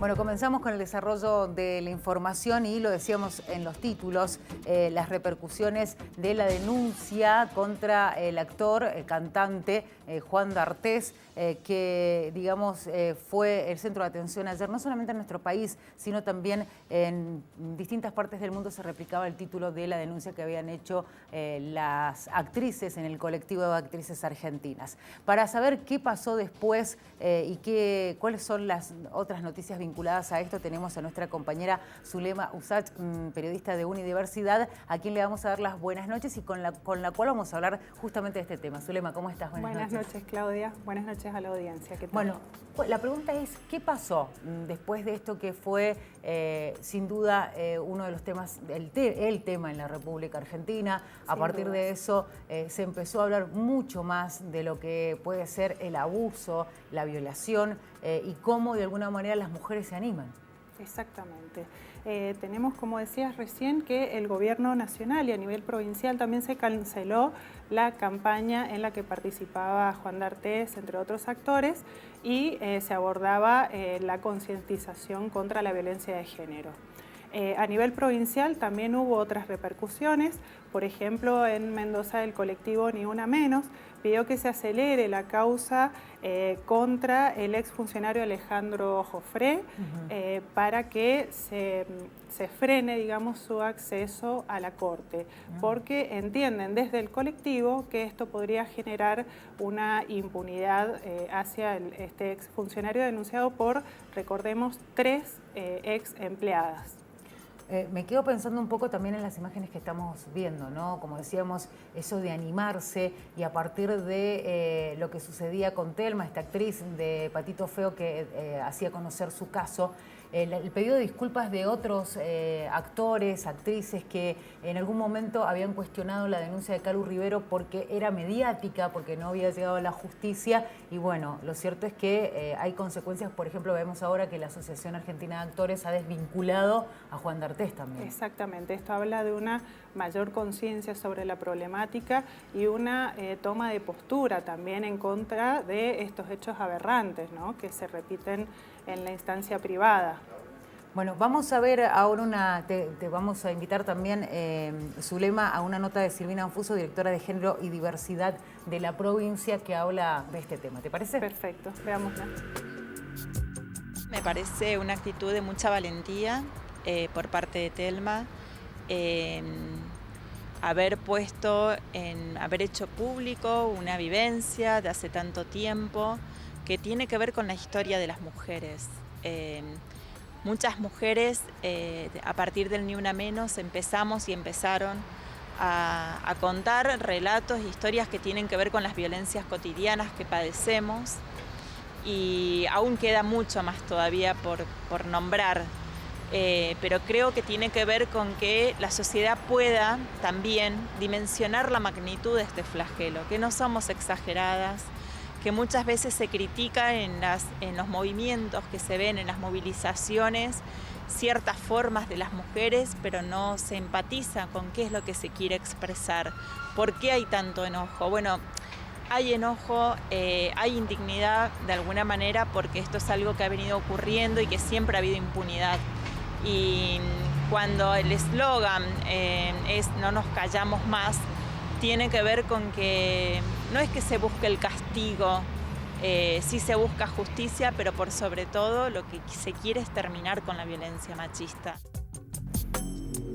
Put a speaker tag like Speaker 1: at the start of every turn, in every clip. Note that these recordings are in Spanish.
Speaker 1: Bueno, comenzamos con el desarrollo de la información y lo decíamos en los títulos, las repercusiones de la denuncia contra el actor, el cantante Juan D'Artés, que digamos fue el centro de atención ayer, no solamente en nuestro país, sino también en distintas partes del mundo se replicaba el título de la denuncia que habían hecho las actrices en el colectivo de actrices argentinas. Para saber qué pasó después y cuáles son las otras noticias vinculadas a esto, tenemos a nuestra compañera Zulema Usach, periodista de Unidiversidad, a quien le vamos a dar las buenas noches y con la cual vamos a hablar justamente de este tema. Zulema, ¿cómo estás?
Speaker 2: Buenas noches, Claudia. Buenas noches a la audiencia. ¿Qué tal?
Speaker 1: Bueno, la pregunta es, ¿qué pasó después de esto que fue, sin duda, uno de los temas, el tema en la República Argentina? A partir de eso se empezó a hablar mucho más de lo que puede ser el abuso, la violación y cómo de alguna manera las mujeres se animan.
Speaker 2: Exactamente. Tenemos, como decías recién, que el gobierno nacional y a nivel provincial también se canceló la campaña en la que participaba Juan D'Artés, entre otros actores, y se abordaba la concientización contra la violencia de género. A nivel provincial también hubo otras repercusiones. Por ejemplo, en Mendoza el colectivo Ni Una Menos pidió que se acelere la causa contra el exfuncionario Alejandro Jofré para que se frene, digamos, su acceso a la corte, porque entienden desde el colectivo que esto podría generar una impunidad hacia este exfuncionario denunciado por, recordemos, 3 ex empleadas.
Speaker 1: Me quedo pensando un poco también en las imágenes que estamos viendo, ¿no? Como decíamos, eso de animarse y a partir de lo que sucedía con Telma, esta actriz de Patito Feo que hacía conocer su caso, el pedido de disculpas de otros actores, actrices que en algún momento habían cuestionado la denuncia de Calu Rivero porque era mediática, porque no había llegado a la justicia y bueno, lo cierto es que hay consecuencias. Por ejemplo, vemos ahora que la Asociación Argentina de Actores ha desvinculado a Juan D'Artés también.
Speaker 2: Exactamente, esto habla de una mayor conciencia sobre la problemática y una toma de postura también en contra de estos hechos aberrantes, ¿no?, que se repiten en la instancia privada.
Speaker 1: Bueno, vamos a ver ahora te vamos a invitar también, Zulema, a una nota de Silvina Anfuso, directora de Género y Diversidad de la provincia, que habla de este tema. ¿Te parece?
Speaker 2: Perfecto, veámosla.
Speaker 3: Me parece una actitud de mucha valentía por parte de Telma, haber hecho público una vivencia de hace tanto tiempo que tiene que ver con la historia de las mujeres. Muchas mujeres a partir del Ni Una Menos empezaron a contar relatos e historias que tienen que ver con las violencias cotidianas que padecemos y aún queda mucho más todavía por nombrar. Pero creo que tiene que ver con que la sociedad pueda también dimensionar la magnitud de este flagelo, que no somos exageradas, que muchas veces se critica en los movimientos que se ven, en las movilizaciones, ciertas formas de las mujeres, pero no se empatiza con qué es lo que se quiere expresar. ¿Por qué hay tanto enojo? Bueno, hay enojo, hay indignidad de alguna manera porque esto es algo que ha venido ocurriendo y que siempre ha habido impunidad. Y cuando el eslogan es "no nos callamos más", tiene que ver con que no es que se busque el castigo, sí se busca justicia, pero por sobre todo lo que se quiere es terminar con la violencia machista.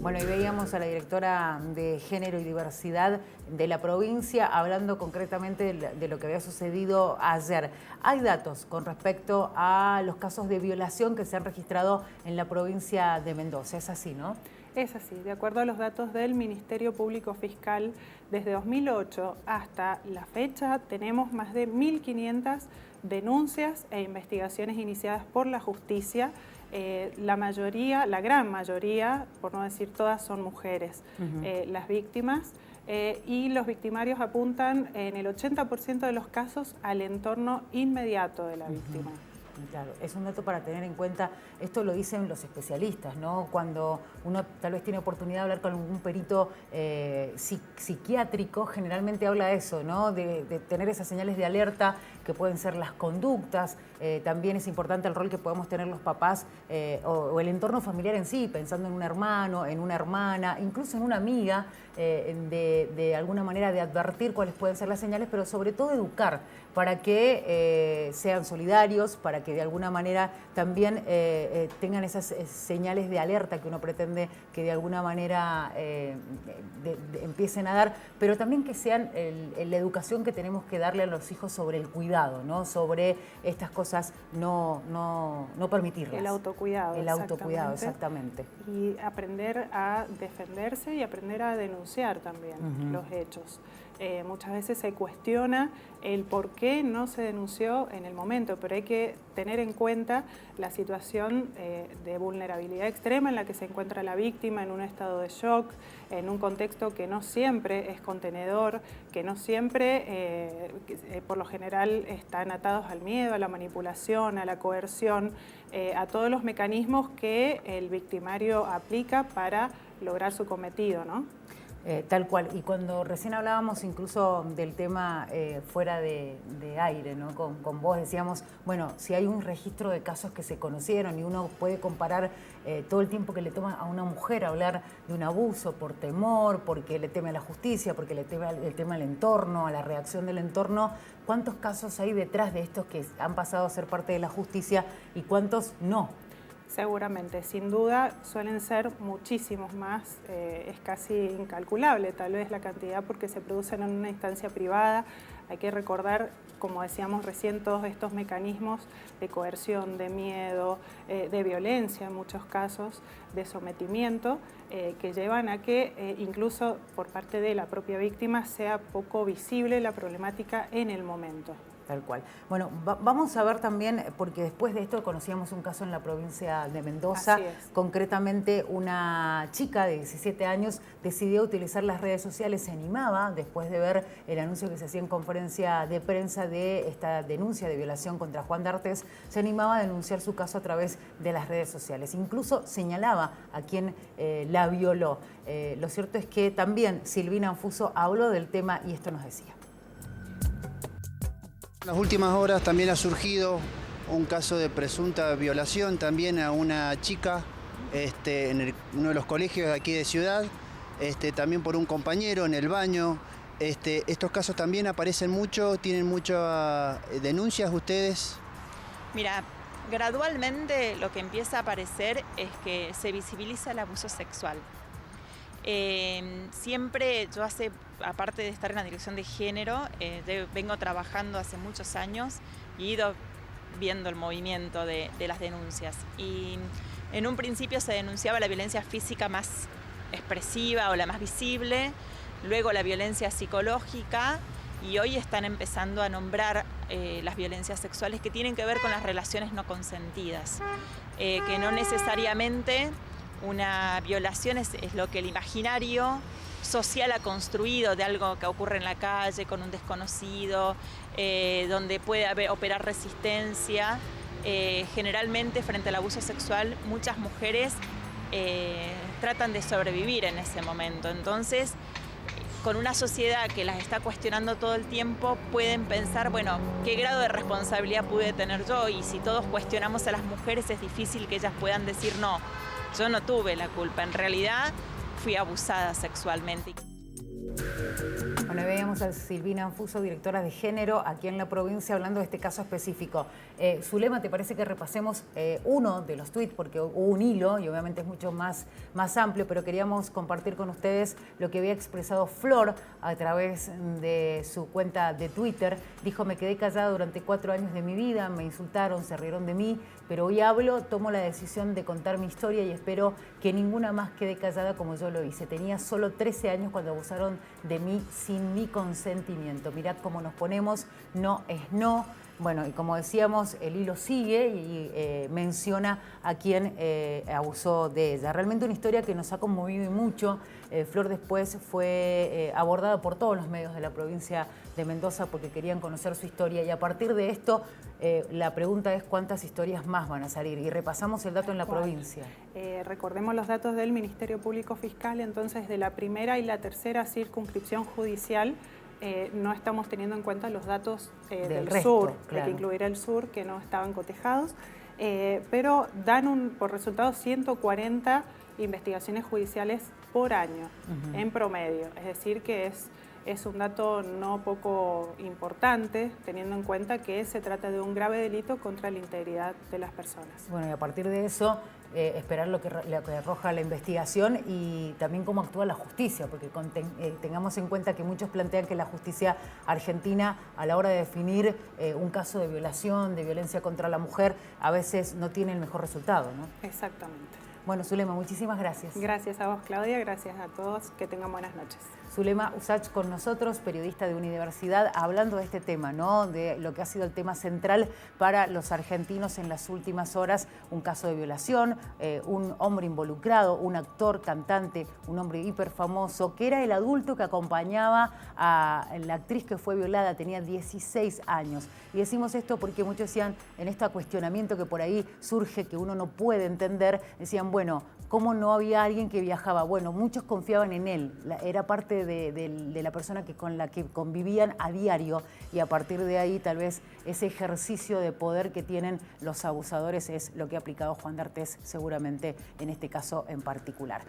Speaker 1: Bueno, y veíamos a la directora de Género y Diversidad de la provincia hablando concretamente de lo que había sucedido ayer. Hay datos con respecto a los casos de violación que se han registrado en la provincia de Mendoza. Es así, ¿no?
Speaker 2: Es así, de acuerdo a los datos del Ministerio Público Fiscal, desde 2008 hasta la fecha tenemos más de 1.500 denuncias e investigaciones iniciadas por la justicia. La gran mayoría, por no decir todas, son mujeres. Las víctimas y los victimarios apuntan en el 80% de los casos al entorno inmediato de la víctima.
Speaker 1: Claro, es un dato para tener en cuenta. Esto lo dicen los especialistas, ¿no? Cuando uno tal vez tiene oportunidad de hablar con algún perito psiquiátrico, generalmente habla de eso, ¿no? De tener esas señales de alerta que pueden ser las conductas. También es importante el rol que podemos tener los papás o el entorno familiar en sí, pensando en un hermano, en una hermana, incluso en una amiga, de alguna manera de advertir cuáles pueden ser las señales, pero sobre todo educar para que sean solidarios, para que de alguna manera también tengan esas señales de alerta que uno pretende que de alguna manera empiecen a dar, pero también que sean la educación que tenemos que darle a los hijos sobre el cuidado, ¿no? Sobre estas cosas no permitirlas.
Speaker 2: El autocuidado.
Speaker 1: El autocuidado, exactamente.
Speaker 2: Y aprender a defenderse y aprender a denunciar también los hechos. Muchas veces se cuestiona el por qué no se denunció en el momento, pero hay que tener en cuenta la situación de vulnerabilidad extrema en la que se encuentra la víctima, en un estado de shock, en un contexto que no siempre es contenedor, que no siempre, por lo general, están atados al miedo, a la manipulación, a la coerción, a todos los mecanismos que el victimario aplica para lograr su cometido, ¿no?
Speaker 1: Tal cual. Y cuando recién hablábamos incluso del tema fuera de aire, ¿no? Con vos decíamos, bueno, si hay un registro de casos que se conocieron y uno puede comparar todo el tiempo que le toma a una mujer hablar de un abuso por temor, porque le teme a la justicia, porque le teme al entorno, a la reacción del entorno, ¿cuántos casos hay detrás de estos que han pasado a ser parte de la justicia y cuántos no?
Speaker 2: Seguramente, sin duda suelen ser muchísimos más, es casi incalculable tal vez la cantidad porque se producen en una instancia privada. Hay que recordar, como decíamos recién, todos estos mecanismos de coerción, de miedo, de violencia en muchos casos, de sometimiento, que llevan a que incluso por parte de la propia víctima sea poco visible la problemática en el momento.
Speaker 1: Tal cual. Bueno, vamos a ver también, porque después de esto conocíamos un caso en la provincia de Mendoza, concretamente una chica de 17 años decidió utilizar las redes sociales, se animaba, después de ver el anuncio que se hacía en conferencia de prensa de esta denuncia de violación contra Juan D'Artes, se animaba a denunciar su caso a través de las redes sociales. Incluso señalaba a quien la violó. Lo cierto es que también Silvina Anfuso habló del tema y esto nos decía.
Speaker 4: En las últimas horas también ha surgido un caso de presunta violación también a una chica en uno de los colegios de aquí de Ciudad, también por un compañero en el baño. Estos casos también aparecen mucho, tienen muchas denuncias ustedes. Mira,
Speaker 3: gradualmente lo que empieza a aparecer es que se visibiliza el abuso sexual. Siempre yo aparte de estar en la dirección de género, vengo trabajando hace muchos años y he ido viendo el movimiento de las denuncias. Y en un principio se denunciaba la violencia física más expresiva o la más visible, luego la violencia psicológica y hoy están empezando a nombrar las violencias sexuales que tienen que ver con las relaciones no consentidas, que no necesariamente una violación es lo que el imaginario social ha construido de algo que ocurre en la calle con un desconocido, donde puede operar resistencia. Generalmente frente al abuso sexual muchas mujeres tratan de sobrevivir en ese momento. Entonces, con una sociedad que las está cuestionando todo el tiempo, pueden pensar, bueno, ¿qué grado de responsabilidad pude tener yo? Y si todos cuestionamos a las mujeres es difícil que ellas puedan decir no. Yo no tuve la culpa, en realidad fui abusada sexualmente.
Speaker 1: Bueno, veíamos a Silvina Anfuso, directora de género aquí en la provincia, hablando de este caso específico. Zulema, ¿te parece que repasemos uno de los tweets? Porque hubo un hilo y obviamente es mucho más amplio, pero queríamos compartir con ustedes lo que había expresado Flor a través de su cuenta de Twitter. Dijo, me quedé callada durante 4 años de mi vida, me insultaron, se rieron de mí, pero hoy hablo, tomo la decisión de contar mi historia y espero que ninguna más quede callada como yo lo hice. Tenía solo 13 años cuando abusaron de mí sin mi consentimiento. Mirad cómo nos ponemos, no es no. Bueno, y como decíamos, el hilo sigue y menciona a quien abusó de ella. Realmente una historia que nos ha conmovido y mucho. Flor después fue abordada por todos los medios de la provincia de Mendoza porque querían conocer su historia y a partir de esto la pregunta es cuántas historias más van a salir y repasamos el dato en la provincia.
Speaker 2: Recordemos los datos del Ministerio Público Fiscal, entonces de la primera y la tercera circunscripción judicial no estamos teniendo en cuenta los datos del
Speaker 1: resto,
Speaker 2: sur,
Speaker 1: claro.
Speaker 2: hay que incluir el sur, que no estaban cotejados, pero dan por resultado 140 investigaciones judiciales por año, en promedio. Es decir, que es un dato no poco importante, teniendo en cuenta que se trata de un grave delito contra la integridad de las personas.
Speaker 1: Bueno, y a partir de eso, esperar lo que arroja la investigación y también cómo actúa la justicia, porque tengamos en cuenta que muchos plantean que la justicia argentina, a la hora de definir un caso de violación, de violencia contra la mujer, a veces no tiene el mejor resultado, ¿no?
Speaker 2: Exactamente.
Speaker 1: Bueno, Zulema, muchísimas gracias.
Speaker 2: Gracias a vos, Claudia, gracias a todos, que tengan buenas noches.
Speaker 1: Zulema Usach con nosotros, periodista de Universidad, hablando de este tema, ¿no? De lo que ha sido el tema central para los argentinos en las últimas horas, un caso de violación, un hombre involucrado, un actor, cantante, un hombre hiper famoso, que era el adulto que acompañaba a la actriz que fue violada, tenía 16 años. Y decimos esto porque muchos decían, en este cuestionamiento que por ahí surge, que uno no puede entender, decían, bueno, ¿cómo no había alguien que viajaba? Bueno, muchos confiaban en él, era parte de la persona con la que convivían a diario y a partir de ahí tal vez ese ejercicio de poder que tienen los abusadores es lo que ha aplicado Juan D'Artés seguramente en este caso en particular.